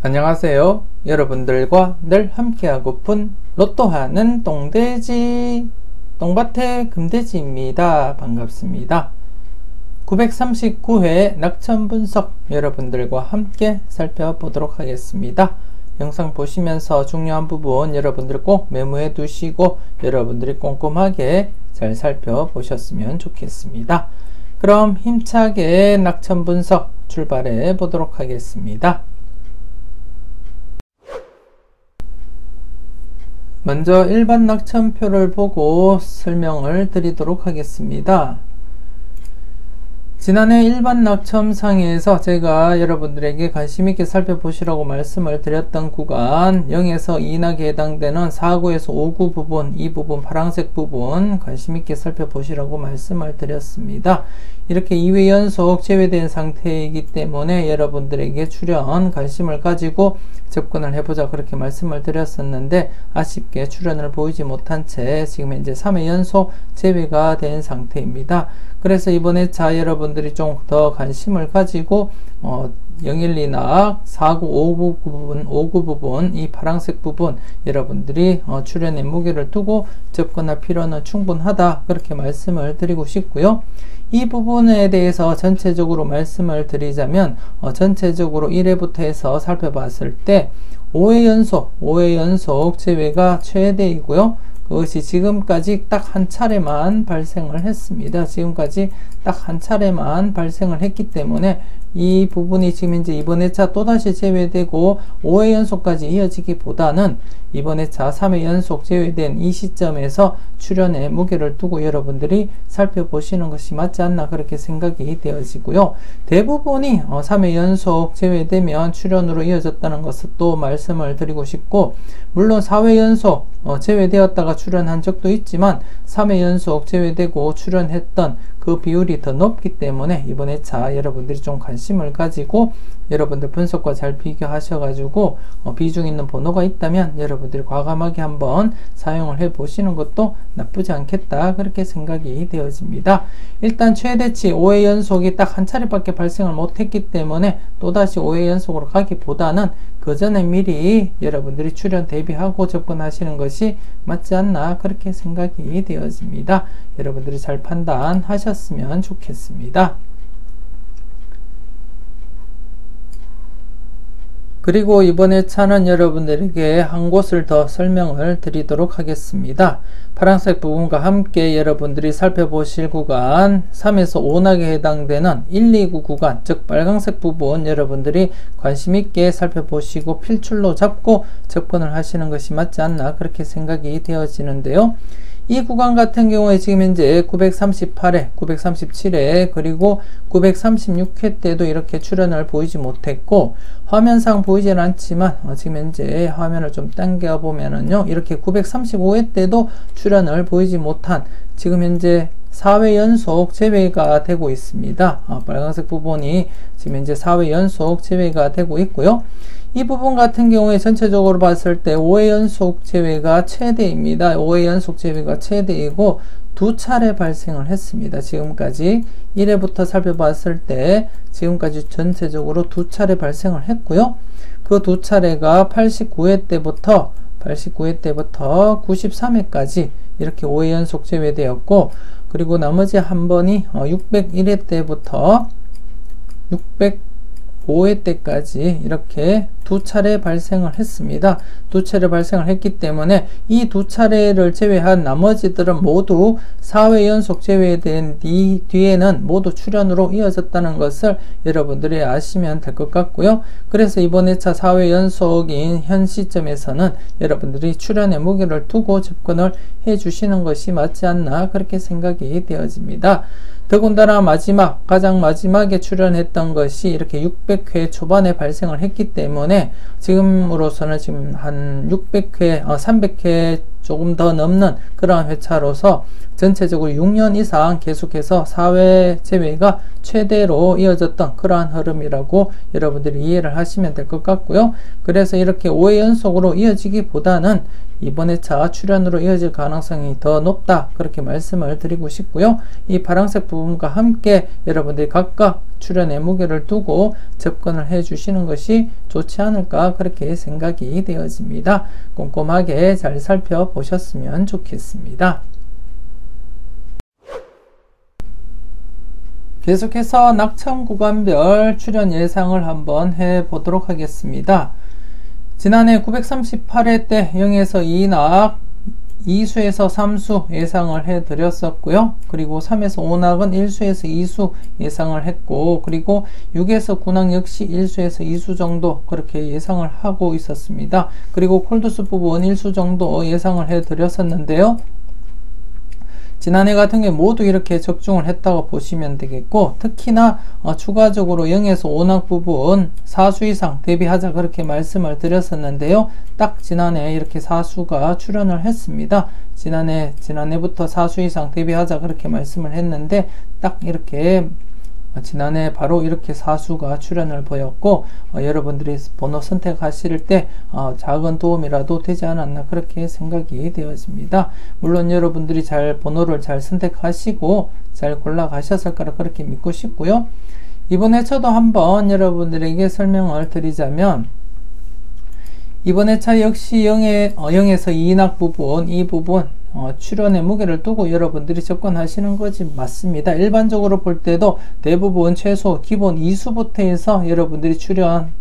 안녕하세요. 여러분들과 늘 함께하고픈 로또하는 똥돼지 똥밭의 금돼지입니다. 반갑습니다. 939회 낙천분석 여러분들과 함께 살펴보도록 하겠습니다. 영상 보시면서 중요한 부분 여러분들 꼭 메모해 두시고 여러분들이 꼼꼼하게 잘 살펴보셨으면 좋겠습니다. 그럼 힘차게 낙천분석 출발해 보도록 하겠습니다. 먼저 일반 낙천표를 보고 설명을 드리도록 하겠습니다. 지난해 일반 낙천상에서 제가 여러분들에게 관심있게 살펴보시라고 말씀을 드렸던 구간 0에서 2낙에 해당되는 4구에서 5구 부분, 이 부분 파란색 부분 관심있게 살펴보시라고 말씀을 드렸습니다. 이렇게 2회 연속 제외된 상태이기 때문에 여러분들에게 출연 관심을 가지고 접근을 해보자 그렇게 말씀을 드렸었는데 아쉽게 출연을 보이지 못한 채 지금 현재 3회 연속 제외가 된 상태입니다. 그래서 이번에 여러분들이 좀 더 관심을 가지고 012낙 4구 5구 부분 이 파란색 부분 여러분들이 출연의 무게를 두고 접근할 필요는 충분하다 그렇게 말씀을 드리고 싶고요. 이 부분에 대해서 전체적으로 말씀을 드리자면 전체적으로 1회부터 해서 살펴봤을 때 5회 연속 제외가 최대이고요. 그것이 지금까지 딱 한 차례만 발생을 했습니다. 지금까지 딱 한 차례만 발생을 했기 때문에 이 부분이 지금 이제 이번 회차 또다시 제외되고 5회 연속까지 이어지기보다는 이번 회차 3회 연속 제외된 이 시점에서 출연의 무게를 두고 여러분들이 살펴보시는 것이 맞지 않나 그렇게 생각이 되어지고요. 대부분이 3회 연속 제외되면 출연으로 이어졌다는 것을 또 말씀을 드리고 싶고, 물론 4회 연속 제외되었다가 출연한 적도 있지만 3회 연속 제외되고 출연했던 그 비율이 더 높기 때문에 이번 회차 여러분들이 좀 관심을 가지고 여러분들 분석과 잘 비교하셔가지고 비중 있는 번호가 있다면 여러분들이 과감하게 한번 사용을 해 보시는 것도 나쁘지 않겠다 그렇게 생각이 되어집니다. 일단 최대치 5회 연속이 딱 한 차례밖에 발생을 못했기 때문에 또다시 5회 연속으로 가기보다는 그 전에 미리 여러분들이 출연 대비하고 접근하시는 것이 맞지 않나 그렇게 생각이 되어집니다. 여러분들이 잘 판단하셨으면 좋겠습니다. 그리고 이번 회차는 여러분들에게 한 곳을 더 설명을 드리도록 하겠습니다. 파란색 부분과 함께 여러분들이 살펴보실 구간 3에서 5낙에 해당되는 1, 2구 구간, 즉 빨간색 부분 여러분들이 관심있게 살펴보시고 필출로 잡고 접근을 하시는 것이 맞지 않나 그렇게 생각이 되어지는데요. 이 구간 같은 경우에 지금 현재 938회, 937회, 그리고 936회 때도 이렇게 출연을 보이지 못했고, 화면상 보이진 않지만 지금 현재 화면을 좀 당겨 보면은요, 이렇게 935회 때도 출연을 보이지 못한 지금 현재 4회 연속 제외가 되고 있습니다. 빨간색 부분이 지금 현재 4회 연속 제외가 되고 있고요. 이 부분 같은 경우에 전체적으로 봤을 때 5회 연속 제외가 최대입니다. 5회 연속 제외가 최대이고 두 차례 발생을 했습니다. 지금까지 1회부터 살펴봤을 때 지금까지 전체적으로 두 차례 발생을 했고요. 그 두 차례가 89회 때부터 93회까지 이렇게 5회 연속 제외되었고, 그리고 나머지 한 번이 601회 때부터 605회 때까지 이렇게 두 차례 발생을 했습니다. 두 차례 발생을 했기 때문에 이 두 차례를 제외한 나머지들은 모두 4회 연속 제외된 뒤에는 모두 출연으로 이어졌다는 것을 여러분들이 아시면 될 것 같고요. 그래서 이번 회차 4회 연속인 현 시점에서는 여러분들이 출연의 무게를 두고 접근을 해 주시는 것이 맞지 않나 그렇게 생각이 되어집니다. 더군다나 가장 마지막에 출연했던 것이 이렇게 600회 초반에 발생을 했기 때문에 지금으로서는 지금 한 300회 조금 더 넘는 그러한 회차로서 전체적으로 6년 이상 계속해서 사회 재회가 최대로 이어졌던 그러한 흐름이라고 여러분들이 이해를 하시면 될 것 같고요. 그래서 이렇게 5회 연속으로 이어지기보다는 이번 회차 출현으로 이어질 가능성이 더 높다, 그렇게 말씀을 드리고 싶고요. 이 파란색 부분과 함께 여러분들이 각각 출현의 무게를 두고 접근을 해 주시는 것이 좋지 않을까, 그렇게 생각이 되어집니다. 꼼꼼하게 잘 살펴보셨으면 좋겠습니다. 계속해서 낙천 구간별 출현 예상을 한번 해 보도록 하겠습니다. 지난해 938회 때 0에서 2낙, 2수에서 3수 예상을 해 드렸었고요. 그리고 3에서 5낙은 1수에서 2수 예상을 했고, 그리고 6에서 9낙 역시 1수에서 2수 정도 그렇게 예상을 하고 있었습니다. 그리고 콜두스 부분 1수 정도 예상을 해 드렸었는데요. 지난해 같은 경우에 모두 이렇게 적중을 했다고 보시면 되겠고, 특히나 추가적으로 0에서 5낙 부분 4수 이상 대비하자, 그렇게 말씀을 드렸었는데요. 딱 지난해 이렇게 4수가 출현을 했습니다. 지난해부터 4수 이상 대비하자, 그렇게 말씀을 했는데 딱 이렇게 지난해 바로 이렇게 4수가 출현을 보였고, 여러분들이 번호 선택하실 때 작은 도움이라도 되지 않았나, 그렇게 생각이 되어집니다. 물론 여러분들이 번호를 잘 선택하시고 잘 골라가셨을 거라 그렇게 믿고 싶고요. 이번 회차도 한번 여러분들에게 설명을 드리자면, 이번 회차 역시 0에서 2낙 부분, 이 부분 출현의 무게를 두고 여러분들이 접근하시는 것이 맞습니다. 일반적으로 볼 때도 대부분 최소 기본 2수부터 해서 여러분들이 출현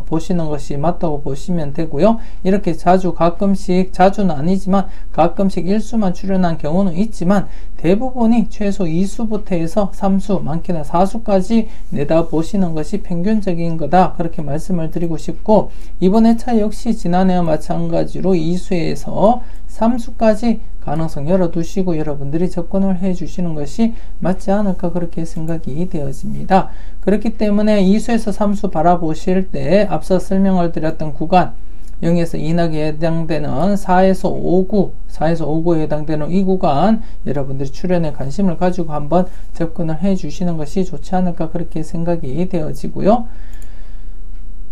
보시는 것이 맞다고 보시면 되고요. 이렇게 가끔씩, 자주는 아니지만 가끔씩 1수만 출현한 경우는 있지만, 대부분이 최소 2수부터 해서 3수, 많게는 4수까지 내다보시는 것이 평균적인 거다, 그렇게 말씀을 드리고 싶고, 이번 회차 역시 지난해와 마찬가지로 2수에서 3수까지 가능성 열어두시고 여러분들이 접근을 해 주시는 것이 맞지 않을까, 그렇게 생각이 되어집니다. 그렇기 때문에 2수에서 3수 바라보실 때 앞서 설명을 드렸던 구간, 0에서 2낙에 해당되는 4에서 5구에 해당되는 이 구간, 여러분들이 출현에 관심을 가지고 한번 접근을 해 주시는 것이 좋지 않을까, 그렇게 생각이 되어지고요.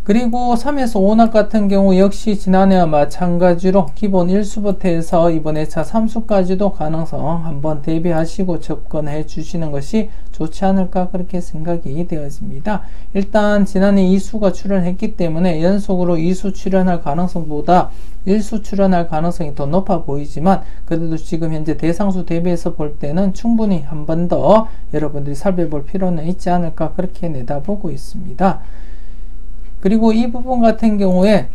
그리고 3에서 5낙 같은 경우 역시 지난해와 마찬가지로 기본 1수부터 해서 이번 회차 3수까지도 가능성 한번 대비하시고 접근해 주시는 것이 좋지 않을까, 그렇게 생각이 되어집니다. 일단 지난해 2수가 출현했기 때문에 연속으로 2수 출현할 가능성보다 1수 출현할 가능성이 더 높아 보이지만, 그래도 지금 현재 대상수 대비해서 볼 때는 충분히 한 번 더 여러분들이 살펴볼 필요는 있지 않을까, 그렇게 내다보고 있습니다. 그리고 이 부분 같은 경우에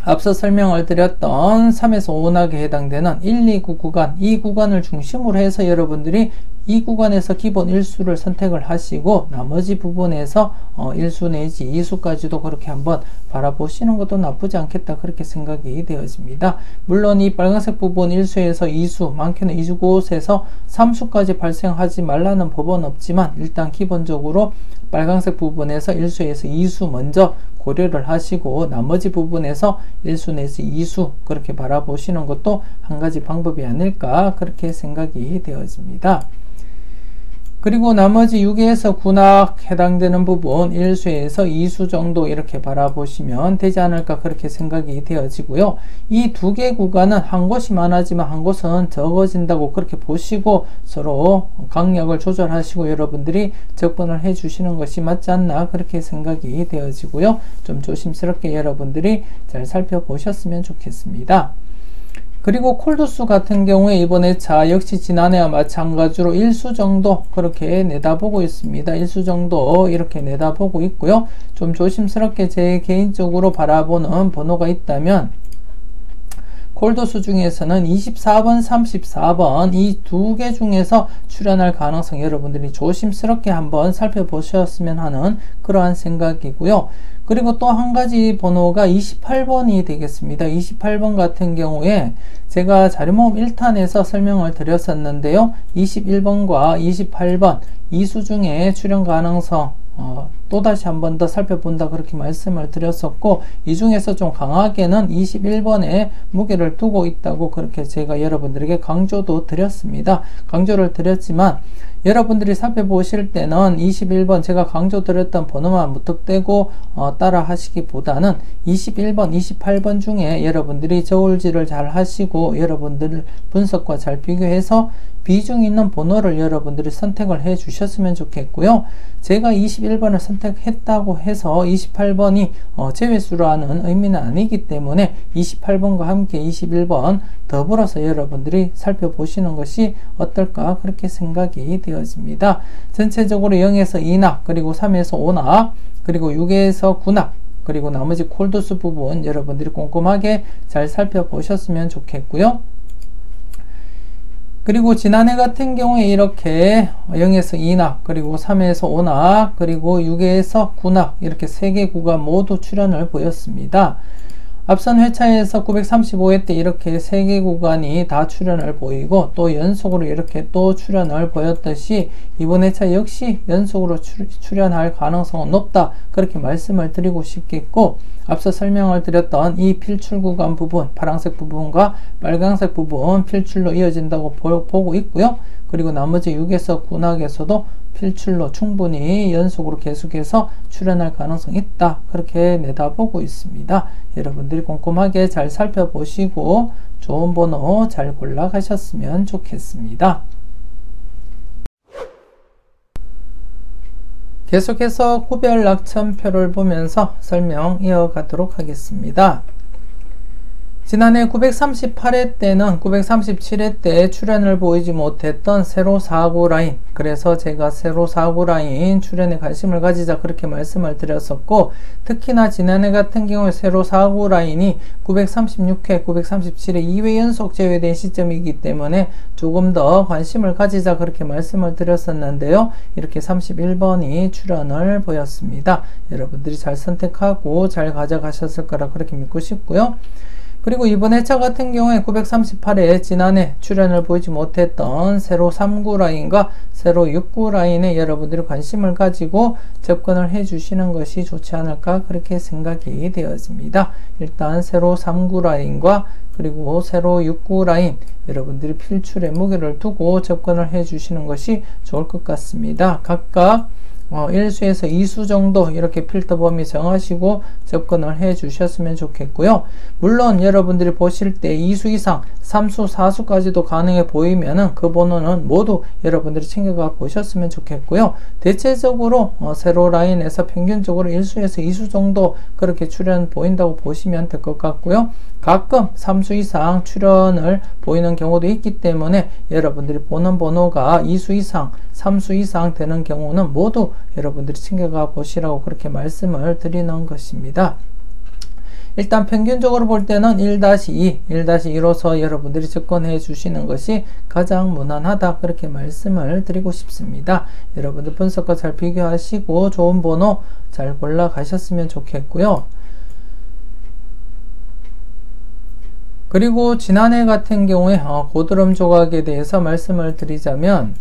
앞서 설명을 드렸던 3에서 5낙에 해당되는 1, 2구 구간, 이 구간을 중심으로 해서 여러분들이 이 구간에서 기본 1수를 선택을 하시고, 나머지 부분에서 1수 내지 2수까지도 그렇게 한번 바라보시는 것도 나쁘지 않겠다, 그렇게 생각이 되어집니다. 물론 이 빨간색 부분 1수에서 2수, 많게는 이곳에서 3수까지 발생하지 말라는 법은 없지만, 일단 기본적으로 빨간색 부분에서 1수에서 2수 먼저 고려를 하시고, 나머지 부분에서 1수 내지 2수 그렇게 바라보시는 것도 한 가지 방법이 아닐까, 그렇게 생각이 되어집니다. 그리고 나머지 6에서 9낙 해당되는 부분 1수에서 2수 정도 이렇게 바라보시면 되지 않을까, 그렇게 생각이 되어지고요. 이 두 개 구간은 한 곳이 많아지만 한 곳은 적어진다고 그렇게 보시고 서로 강약을 조절하시고 여러분들이 접근을 해 주시는 것이 맞지 않나, 그렇게 생각이 되어지고요. 좀 조심스럽게 여러분들이 잘 살펴보셨으면 좋겠습니다. 그리고 콜두스 같은 경우에 이번 회차 역시 지난해와 마찬가지로 1수 정도 그렇게 내다보고 있습니다. 1수 정도 이렇게 내다보고 있고요. 좀 조심스럽게 제 개인적으로 바라보는 번호가 있다면, 콜두스 중에서는 24번, 34번 이 두 개 중에서 출현할 가능성 여러분들이 조심스럽게 한번 살펴보셨으면 하는 그러한 생각이고요. 그리고 또 한 가지 번호가 28번이 되겠습니다. 28번 같은 경우에 제가 자료모음 1탄에서 설명을 드렸었는데요. 21번과 28번 이 수 중에 출현 가능성 또다시 한 번 더 살펴본다 그렇게 말씀을 드렸었고, 이 중에서 좀 강하게는 21번에 무게를 두고 있다고 그렇게 제가 여러분들에게 강조도 드렸습니다. 강조를 드렸지만 여러분들이 살펴보실 때는 21번 제가 강조 드렸던 번호만 무턱대고 따라 하시기보다는 21번, 28번 중에 여러분들이 저울질을 잘 하시고 여러분들 분석과 잘 비교해서 비중 있는 번호를 여러분들이 선택을 해 주셨으면 좋겠고요. 제가 21번을 선택했다고 해서 28번이 제외수라는 의미는 아니기 때문에 28번과 함께 21번 더불어서 여러분들이 살펴보시는 것이 어떨까 그렇게 생각이 되어집니다. 전체적으로 0에서 2낙, 그리고 3에서 5낙, 그리고 6에서 9낙, 그리고 나머지 콜도수 부분 여러분들이 꼼꼼하게 잘 살펴보셨으면 좋겠고요. 그리고 지난해 같은 경우에 이렇게 0에서 2낙, 그리고 3에서 5낙, 그리고 6에서 9낙 이렇게 3개 구간 모두 출현을 보였습니다. 앞선 회차에서 935회 때 이렇게 3개 구간이 다 출현을 보이고 또 연속으로 이렇게 또 출현을 보였듯이 이번 회차 역시 연속으로 출현할 가능성은 높다 그렇게 말씀을 드리고 싶겠고, 앞서 설명을 드렸던 이 필출 구간 부분, 파란색 부분과 빨간색 부분 필출로 이어진다고 보고 있고요. 그리고 나머지 6에서 9낙에서도 필출로 충분히 연속으로 계속해서 출현할 가능성이 있다 그렇게 내다보고 있습니다. 여러분들이 꼼꼼하게 잘 살펴보시고 좋은 번호 잘 골라 가셨으면 좋겠습니다. 계속해서 구별 낙천표를 보면서 설명 이어가도록 하겠습니다. 지난해 938회 때는 937회 때 출현을 보이지 못했던 세로 4구 라인, 그래서 제가 세로 4구 라인 출현에 관심을 가지자 그렇게 말씀을 드렸었고, 특히나 지난해 같은 경우에 세로 4구 라인이 936회, 937회 2회 연속 제외된 시점이기 때문에 조금 더 관심을 가지자 그렇게 말씀을 드렸었는데요. 이렇게 31번이 출현을 보였습니다. 여러분들이 잘 선택하고 잘 가져가셨을 거라 그렇게 믿고 싶고요. 그리고 이번 회차 같은 경우에 938회 지난해 출현을 보이지 못했던 세로 3구 라인과 세로 6구 라인에 여러분들이 관심을 가지고 접근을 해 주시는 것이 좋지 않을까 그렇게 생각이 되어집니다. 일단 세로 3구 라인과 그리고 세로 6구 라인 여러분들이 필출에 무게를 두고 접근을 해 주시는 것이 좋을 것 같습니다. 각각 1수에서 2수 정도 이렇게 필터 범위 정하시고 접근을 해 주셨으면 좋겠고요. 물론 여러분들이 보실 때 2수 이상 3수, 4수까지도 가능해 보이면은 그 번호는 모두 여러분들이 챙겨가 보셨으면 좋겠고요. 대체적으로 세로 라인에서 평균적으로 1수에서 2수 정도 그렇게 출현 보인다고 보시면 될 것 같고요. 가끔 3수 이상 출현을 보이는 경우도 있기 때문에 여러분들이 보는 번호가 2수 이상, 3수 이상 되는 경우는 모두 여러분들이 챙겨가 보시라고 그렇게 말씀을 드리는 것입니다. 일단 평균적으로 볼 때는 1-2, 1-2로서 여러분들이 접근해 주시는 것이 가장 무난하다 그렇게 말씀을 드리고 싶습니다. 여러분들 분석과 잘 비교하시고 좋은 번호 잘 골라 가셨으면 좋겠고요. 그리고 지난해 같은 경우에 고드름 조각에 대해서 말씀을 드리자면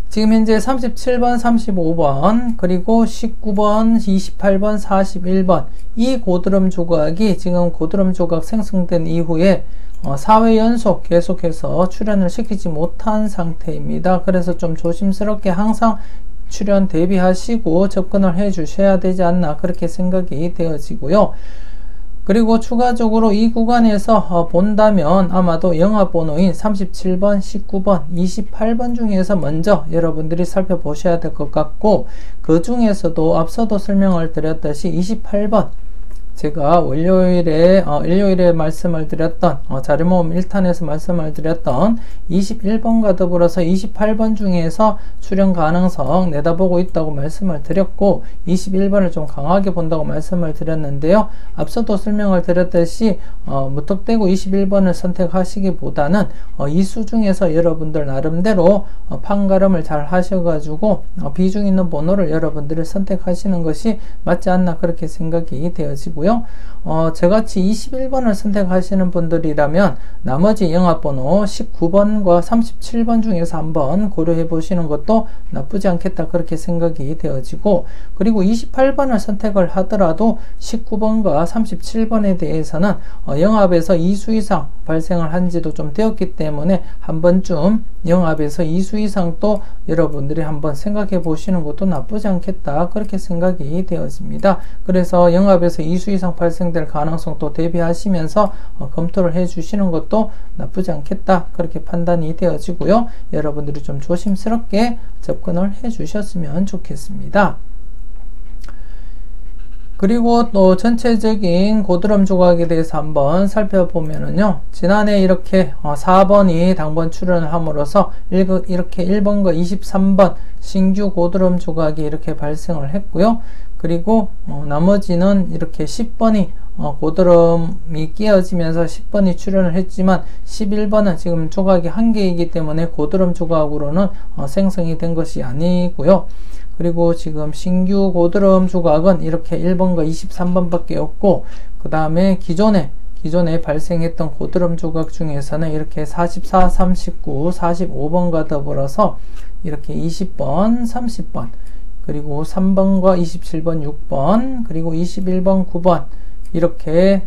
지금 현재 37번, 35번, 그리고 19번, 28번, 41번 이 고드름 조각이 지금 고드름 조각 생성된 이후에 4회 연속 계속해서 출현을 시키지 못한 상태입니다. 그래서 좀 조심스럽게 항상 출현 대비하시고 접근을 해 주셔야 되지 않나 그렇게 생각이 되어지고요. 그리고 추가적으로 이 구간에서 본다면 아마도 영화번호인 37번, 19번, 28번 중에서 먼저 여러분들이 살펴보셔야 될 것 같고, 그 중에서도 앞서도 설명을 드렸듯이 28번 제가 일요일에 말씀을 드렸던 자료모음 1탄에서 말씀을 드렸던 21번과 더불어서 28번 중에서 출현 가능성 내다보고 있다고 말씀을 드렸고 21번을 좀 강하게 본다고 말씀을 드렸는데요. 앞서도 설명을 드렸듯이 무턱대고 21번을 선택하시기보다는 이 수 중에서 여러분들 나름대로 판가름을 잘 하셔가지고 비중 있는 번호를 여러분들이 선택하시는 것이 맞지 않나 그렇게 생각이 되어지고요. 되고요. 저같이 21번을 선택하시는 분들이라면 나머지 영화번호 19번과 37번 중에서 한번 고려해 보시는 것도 나쁘지 않겠다 그렇게 생각이 되어지고, 그리고 28번을 선택을 하더라도 19번과 37번에 대해서는 영압에서 2수 이상 발생을 한 지도 좀 되었기 때문에 한 번쯤 영압에서 2수 이상 또 여러분들이 한번 생각해 보시는 것도 나쁘지 않겠다 그렇게 생각이 되어집니다. 그래서 영압에서 2수 이상 발생될 가능성도 대비하시면서 검토를 해 주시는 것도 나쁘지 않겠다 그렇게 판단이 되어지고요. 여러분들이 좀 조심스럽게 접근을 해 주셨으면 좋겠습니다. 그리고 또 전체적인 고드름 조각에 대해서 한번 살펴보면은요, 지난해 이렇게 4번이 당번 출연을 함으로써 이렇게 1번과 23번 신규 고드름 조각이 이렇게 발생을 했고요. 그리고 나머지는 이렇게 10번이 고드름이 끼어지면서 10번이 출현을 했지만 11번은 지금 조각이 1개이기 때문에 고드름 조각으로는 생성이 된 것이 아니고요. 그리고 지금 신규 고드름 조각은 이렇게 1번과 23번 밖에 없고, 그 다음에 기존에 발생했던 고드름 조각 중에서는 이렇게 44, 39, 45번과 더불어서 이렇게 20번, 30번, 그리고 3번과 27번, 6번, 그리고 21번, 9번 이렇게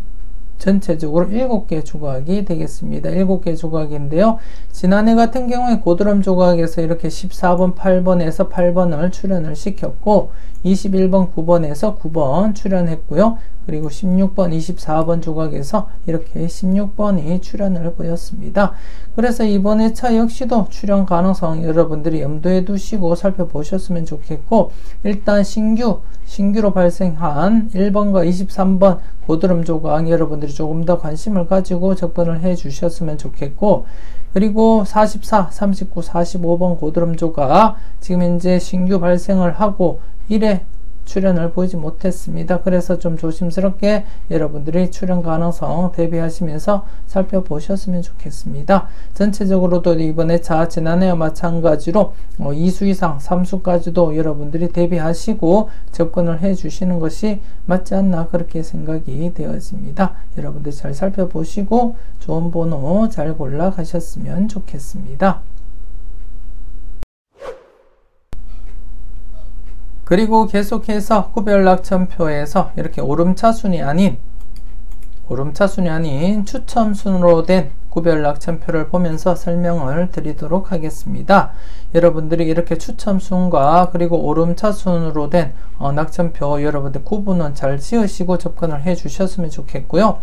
전체적으로 7개 조각이 되겠습니다. 7개 조각인데요. 지난해 같은 경우에 고드름 조각에서 이렇게 14번, 8번에서 8번을 출연을 시켰고, 21번, 9번에서 9번 출연했고요. 그리고 16번, 24번 조각에서 이렇게 16번이 출연을 보였습니다. 그래서 이번 회차 역시도 출연 가능성 여러분들이 염두에 두시고 살펴보셨으면 좋겠고, 일단 신규로 발생한 1번과 23번 고드름 조각 여러분들이 조금 더 관심을 가지고 접근을 해 주셨으면 좋겠고, 그리고 44, 39, 45번 고드름 조각 지금 현재 신규 발생을 하고 1회 출연을 보이지 못했습니다. 그래서 좀 조심스럽게 여러분들이 출연 가능성 대비하시면서 살펴보셨으면 좋겠습니다. 전체적으로도 이번 회차 지난해와 마찬가지로 2수 이상 3수까지도 여러분들이 대비하시고 접근을 해 주시는 것이 맞지 않나 그렇게 생각이 되어집니다. 여러분들 잘 살펴보시고 좋은 번호 잘 골라 가셨으면 좋겠습니다. 그리고 계속해서 구별낙천표에서 이렇게 오름차순이 아닌 추첨순으로 된 구별낙천표를 보면서 설명을 드리도록 하겠습니다. 여러분들이 이렇게 추첨순과 그리고 오름차순으로 된 낙천표 여러분들 구분은 잘 지으시고 접근을 해 주셨으면 좋겠고요.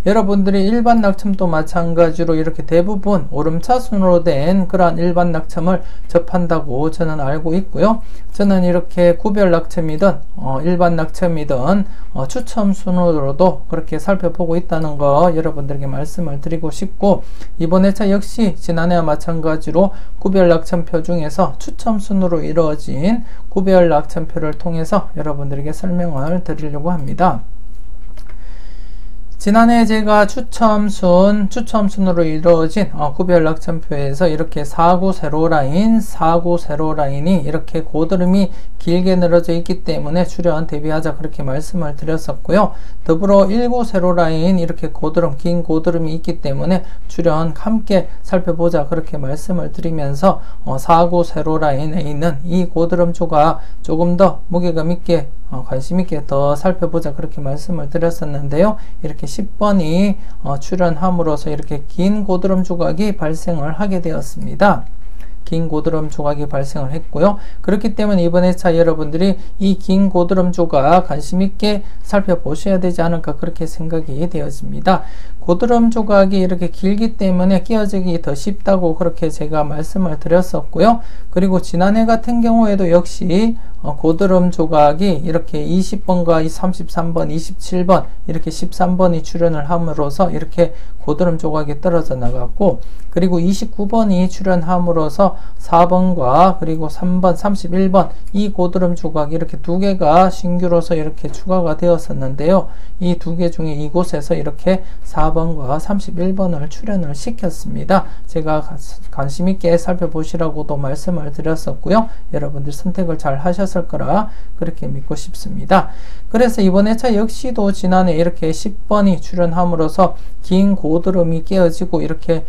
여러분들이 일반 낙첨도 마찬가지로 이렇게 대부분 오름차순으로 된 그러한 일반 낙첨을 접한다고 저는 알고 있고요. 저는 이렇게 구별 낙첨이든 일반 낙첨이든 추첨순으로도 그렇게 살펴보고 있다는 거 여러분들에게 말씀을 드리고 싶고, 이번 회차 역시 지난해와 마찬가지로 구별 낙첨표 중에서 추첨순으로 이루어진 구별 낙첨표를 통해서 여러분들에게 설명을 드리려고 합니다. 지난해 제가 추첨순으로 이루어진 구별 낙첨표에서 이렇게 4구 세로라인이 이렇게 고드름이 길게 늘어져 있기 때문에 출연 대비하자 그렇게 말씀을 드렸었고요. 더불어 1구 세로라인 이렇게 긴 고드름이 있기 때문에 출연 함께 살펴보자 그렇게 말씀을 드리면서 4구 세로라인에 있는 이 고드름 조각 조금 더 무게감 있게 관심 있게 더 살펴보자 그렇게 말씀을 드렸었는데요. 이렇게 10번이 출연함으로써 이렇게 긴 고드름 조각이 발생을 하게 되었습니다. 긴 고드름 조각이 발생을 했고요. 그렇기 때문에 이번 회차 여러분들이 이 긴 고드름 조각 관심 있게 살펴보셔야 되지 않을까 그렇게 생각이 되어집니다. 고드름 조각이 이렇게 길기 때문에 끼어지기 더 쉽다고 그렇게 제가 말씀을 드렸었고요. 그리고 지난해 같은 경우에도 역시 고드름 조각이 이렇게 20번과 33번, 27번 이렇게 13번이 출연을 함으로써 이렇게 고드름 조각이 떨어져 나갔고, 그리고 29번이 출현함으로써 4번과 그리고 3번, 31번 이 고드름 조각이 이렇게 두 개가 신규로서 이렇게 추가가 되었었는데요. 이 두 개 중에 이곳에서 이렇게 4번과 31번을 출현을 시켰습니다. 제가 관심 있게 살펴보시라고도 말씀을 드렸었고요. 여러분들 선택을 잘 하셨을 거라 그렇게 믿고 싶습니다. 그래서 이번 회차 역시도 지난해 이렇게 10번이 출현함으로써 긴 고드름이 깨어지고 이렇게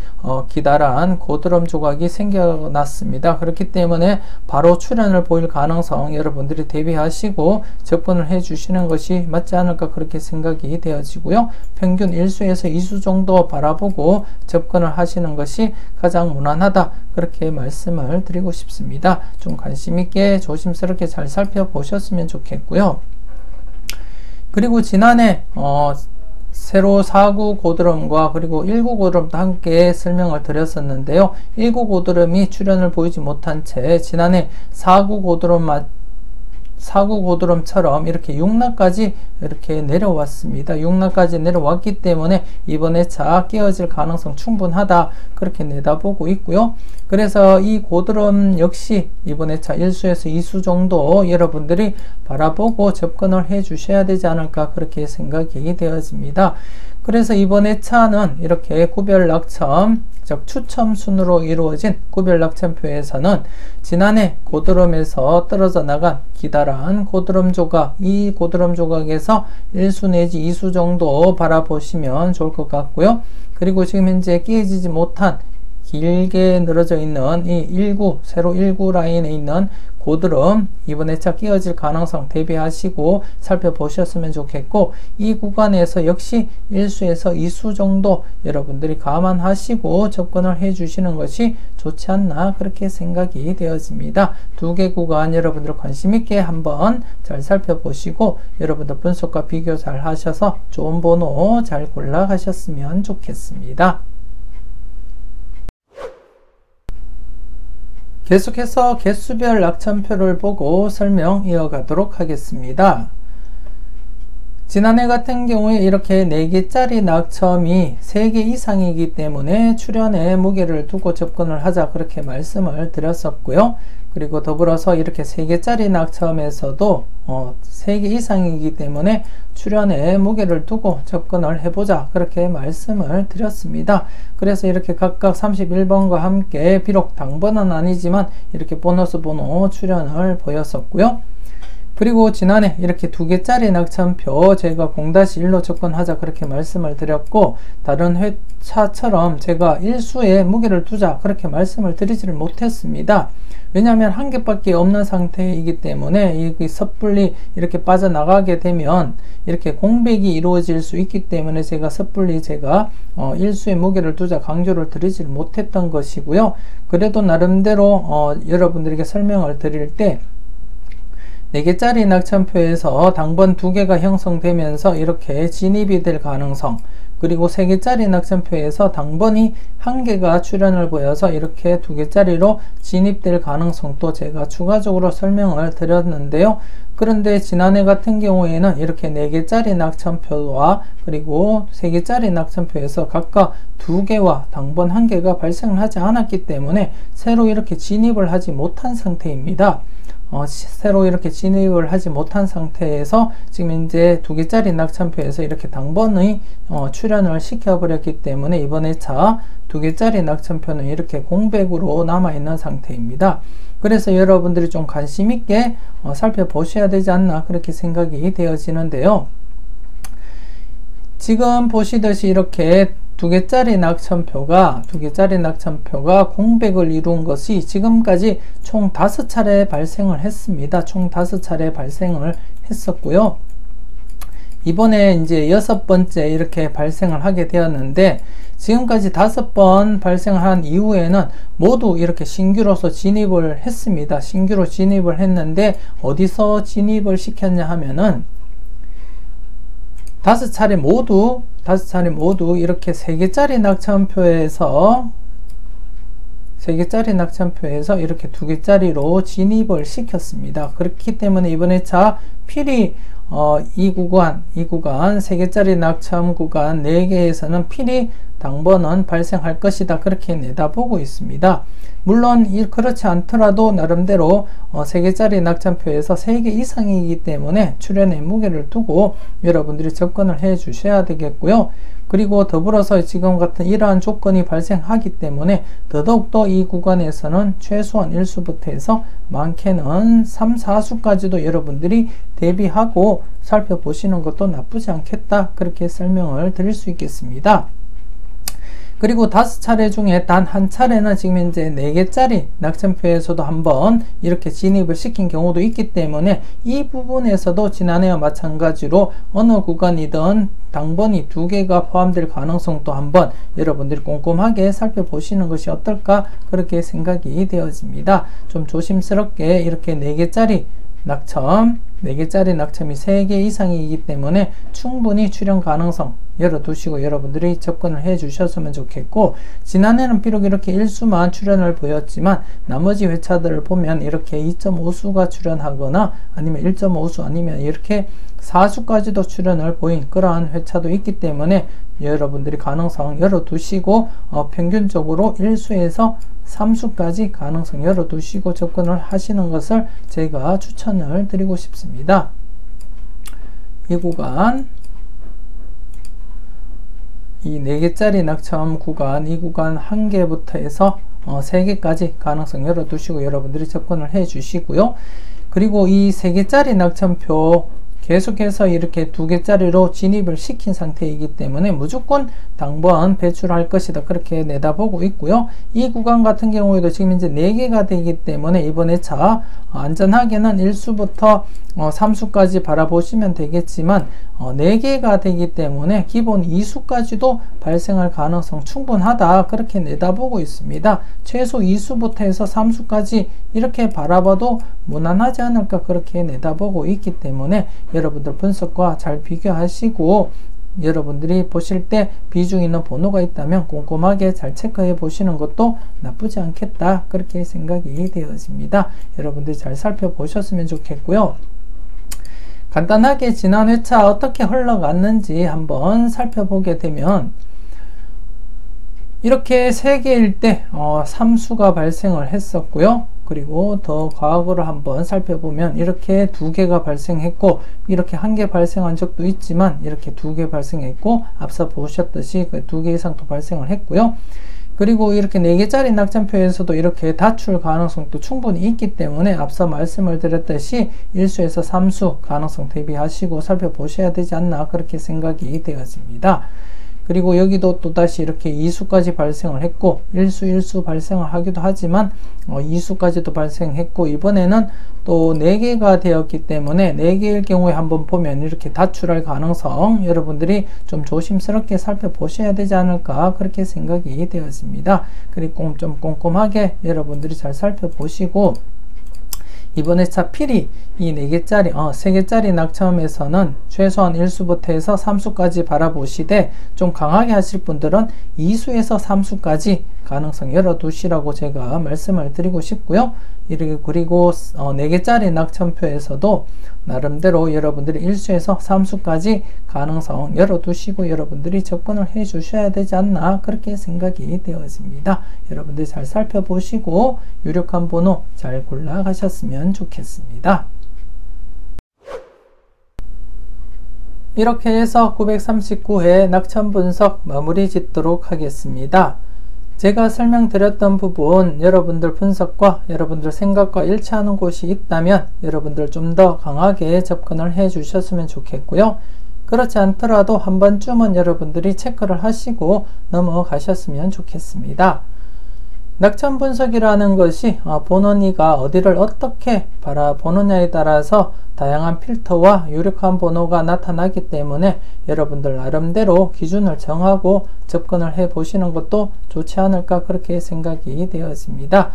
기다란 고드름 조각이 생겨났습니다. 그렇기 때문에 바로 출현을 보일 가능성 여러분들이 대비하시고 접근을 해 주시는 것이 맞지 않을까 그렇게 생각이 되어지고요. 평균 1수에서 2수 정도 바라보고 접근을 하시는 것이 가장 무난하다 그렇게 말씀을 드리고 싶습니다. 좀 관심 있게 조심스럽게 잘 살펴보셨으면 좋겠고요. 그리고 지난해 세로 4구 고드름과 그리고 1구 고드름도 함께 설명을 드렸었는데요. 1구 고드름이 출현을 보이지 못한 채 지난해 4구 고드름처럼 이렇게 6라까지 이렇게 내려왔습니다. 6라까지 내려왔기 때문에 이번 회차 깨어질 가능성 충분하다 그렇게 내다보고 있고요. 그래서 이 고드름 역시 이번 회차 1수에서 2수 정도 여러분들이 바라보고 접근을 해 주셔야 되지 않을까 그렇게 생각이 되어집니다. 그래서 이번 회차는 이렇게 구별 낙첨, 즉 추첨 순으로 이루어진 구별 낙첨표에서는 지난해 고드름에서 떨어져 나간 기다란 고드름 조각, 이 고드름 조각에서 1수 내지 2수 정도 바라보시면 좋을 것 같고요. 그리고 지금 현재 깨지지 못한 길게 늘어져 있는 이 1구, 세로 1구 라인에 있는 고드름 이번 회차 끼어질 가능성 대비하시고 살펴보셨으면 좋겠고, 이 구간에서 역시 1수에서 2수 정도 여러분들이 감안하시고 접근을 해 주시는 것이 좋지 않나 그렇게 생각이 되어집니다. 두 개 구간 여러분들 관심 있게 한번 잘 살펴보시고 여러분들 분석과 비교 잘 하셔서 좋은 번호 잘 골라 가셨으면 좋겠습니다. 계속해서 개수별 낙첨표를 보고 설명 이어가도록 하겠습니다. 지난해 같은 경우에 이렇게 4개짜리 낙첨이 3개 이상이기 때문에 출현에 무게를 두고 접근을 하자 그렇게 말씀을 드렸었고요. 그리고 더불어서 이렇게 3개짜리 낙첨에서도 3개 이상이기 때문에 출현에 무게를 두고 접근을 해보자 그렇게 말씀을 드렸습니다. 그래서 이렇게 각각 31번과 함께 비록 당번은 아니지만 이렇게 보너스 번호 출현을 보였었고요. 그리고 지난해 이렇게 2개짜리 낙첨표 제가 0-1로 접근하자 그렇게 말씀을 드렸고, 다른 회차처럼 제가 1수에 무게를 두자 그렇게 말씀을 드리지를 못했습니다. 왜냐하면 한 개밖에 없는 상태이기 때문에 이 섣불리 이렇게 빠져나가게 되면 이렇게 공백이 이루어질 수 있기 때문에 제가 섣불리 1수에 무게를 두자 강조를 드리지 못했던 것이고요. 그래도 나름대로 여러분들에게 설명을 드릴 때 4개짜리 낙첨표에서 당번 2개가 형성되면서 이렇게 진입이 될 가능성, 그리고 3개짜리 낙첨표에서 당번이 1개가 출현을 보여서 이렇게 2개짜리로 진입될 가능성도 제가 추가적으로 설명을 드렸는데요. 그런데 지난해 같은 경우에는 이렇게 4개짜리 낙첨표와 그리고 3개짜리 낙첨표에서 각각 2개와 당번 1개가 발생을 하지 않았기 때문에 새로 이렇게 진입을 하지 못한 상태입니다. 새로 이렇게 진입을 하지 못한 상태에서 지금 이제 2개짜리 낙첨표에서 이렇게 당번의 출현을 시켜버렸기 때문에 이번 회차 2개짜리 낙첨표는 이렇게 공백으로 남아있는 상태입니다. 그래서 여러분들이 좀 관심 있게 살펴보셔야 되지 않나 그렇게 생각이 되어지는데요. 지금 보시듯이 이렇게 2개짜리 낙첨표가 공백을 이룬 것이 지금까지 총 5차례 발생을 했습니다. 총 5차례 발생을 했었고요. 이번에 이제 6번째 이렇게 발생을 하게 되었는데, 지금까지 5번 발생한 이후에는 모두 이렇게 신규로서 진입을 했습니다. 신규로 진입을 했는데 어디서 진입을 시켰냐 하면은 5차례 모두 이렇게 3개짜리 낙첨표에서 이렇게 2개짜리로 진입을 시켰습니다. 그렇기 때문에 이번 회차 필히 이 구간 3개짜리 낙첨 구간 4개에서는 필히 당번은 발생할 것이다, 그렇게 내다보고 있습니다. 물론 그렇지 않더라도 나름대로 3개짜리 낙첨표에서 3개 이상이기 때문에 출연에 무게를 두고 여러분들이 접근을 해 주셔야 되겠고요. 그리고 더불어서 지금 같은 이러한 조건이 발생하기 때문에 더더욱더 이 구간에서는 최소한 1수부터 해서 많게는 3, 4수까지도 여러분들이 대비하고 살펴보시는 것도 나쁘지 않겠다, 그렇게 설명을 드릴 수 있겠습니다. 그리고 5차례 중에 단 한 차례는 지금 현재 4개짜리 낙첨표에서도 한번 이렇게 진입을 시킨 경우도 있기 때문에 이 부분에서도 지난해와 마찬가지로 어느 구간이든 당번이 2개가 포함될 가능성도 한번 여러분들이 꼼꼼하게 살펴보시는 것이 어떨까, 그렇게 생각이 되어집니다. 좀 조심스럽게 이렇게 4개짜리 낙첨, 4개짜리 낙첨이 3개 이상이기 때문에 충분히 출연 가능성 열어두시고 여러분들이 접근을 해 주셨으면 좋겠고, 지난해는 비록 이렇게 1수만 출연을 보였지만 나머지 회차들을 보면 이렇게 2.5수가 출연하거나 아니면 1.5수 아니면 이렇게 4수까지도 출연을 보인 그러한 회차도 있기 때문에 여러분들이 가능성 열어두시고 평균적으로 1수에서 3수까지 가능성 열어두시고 접근을 하시는 것을 제가 추천을 드리고 싶습니다. 이 구간, 이 4개짜리 낙첨 구간, 이 구간 1개부터 해서 3개까지 가능성 열어두시고 여러분들이 접근을 해 주시고요. 그리고 이 3개짜리 낙첨표 계속해서 이렇게 2개짜리로 진입을 시킨 상태이기 때문에 무조건 당번 배출할 것이다, 그렇게 내다보고 있고요. 이 구간 같은 경우에도 지금 이제 4개가 되기 때문에 이번 회차 안전하게는 1수부터 3수까지 바라보시면 되겠지만 4개가 되기 때문에 기본 2수까지도 발생할 가능성 충분하다, 그렇게 내다보고 있습니다. 최소 2수부터 해서 3수까지 이렇게 바라봐도 무난하지 않을까, 그렇게 내다보고 있기 때문에 여러분들 분석과 잘 비교하시고 여러분들이 보실 때 비중 있는 번호가 있다면 꼼꼼하게 잘 체크해 보시는 것도 나쁘지 않겠다, 그렇게 생각이 되어집니다. 여러분들이 잘 살펴보셨으면 좋겠고요. 간단하게 지난 회차 어떻게 흘러갔는지 한번 살펴보게 되면 이렇게 3개일 때 3수가 발생을 했었고요. 그리고 더 과거를 한번 살펴보면 이렇게 2개가 발생했고 이렇게 1개 발생한 적도 있지만 이렇게 2개 발생했고 앞서 보셨듯이 2개 이상도 발생을 했고요. 그리고 이렇게 4개짜리 낙첨표에서도 이렇게 다출 가능성도 충분히 있기 때문에 앞서 말씀을 드렸듯이 1수에서 3수 가능성 대비하시고 살펴보셔야 되지 않나, 그렇게 생각이 되어집니다. 그리고 여기도 또다시 이렇게 2수까지 발생을 했고 1수 발생을 하기도 하지만 2수까지도 발생했고 이번에는 또 4개가 되었기 때문에 4개일 경우에 한번 보면 이렇게 다출할 가능성 여러분들이 좀 조심스럽게 살펴보셔야 되지 않을까, 그렇게 생각이 되었습니다. 그리고 좀 꼼꼼하게 여러분들이 잘 살펴보시고 이번 회차 필히 이 4개짜리, 3개짜리 낙첨에서는 최소한 1수부터 해서 3수까지 바라보시되 좀 강하게 하실 분들은 2수에서 3수까지 가능성 열어두시라고 제가 말씀을 드리고 싶고요. 그리고 4개짜리 낙첨표에서도 나름대로 여러분들이 1수에서 3수까지 가능성 열어두시고 여러분들이 접근을 해 주셔야 되지 않나, 그렇게 생각이 되어집니다. 여러분들이 잘 살펴보시고 유력한 번호 잘 골라 가셨으면 좋겠습니다. 이렇게 해서 939회 낙첨 분석 마무리 짓도록 하겠습니다. 제가 설명드렸던 부분 여러분들 분석과 여러분들 생각과 일치하는 곳이 있다면 여러분들 좀 더 강하게 접근을 해 주셨으면 좋겠고요. 그렇지 않더라도 한 번쯤은 여러분들이 체크를 하시고 넘어가셨으면 좋겠습니다. 낙첨 분석이라는 것이 번호니가 어디를 어떻게 바라보느냐에 따라서 다양한 필터와 유력한 번호가 나타나기 때문에 여러분들 나름대로 기준을 정하고 접근을 해 보시는 것도 좋지 않을까, 그렇게 생각이 되었습니다.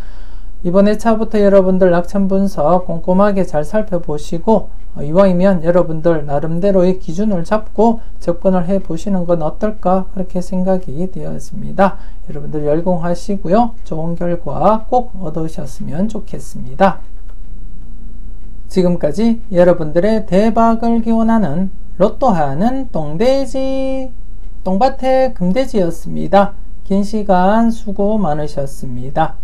이번 회차부터 여러분들 낙첨 분석 꼼꼼하게 잘 살펴보시고 이왕이면 여러분들 나름대로의 기준을 잡고 접근을 해 보시는 건 어떨까, 그렇게 생각이 되었습니다. 여러분들 열공하시고요. 좋은 결과 꼭 얻으셨으면 좋겠습니다. 지금까지 여러분들의 대박을 기원하는 로또 하는 똥돼지, 똥밭의 금돼지였습니다. 긴 시간 수고 많으셨습니다.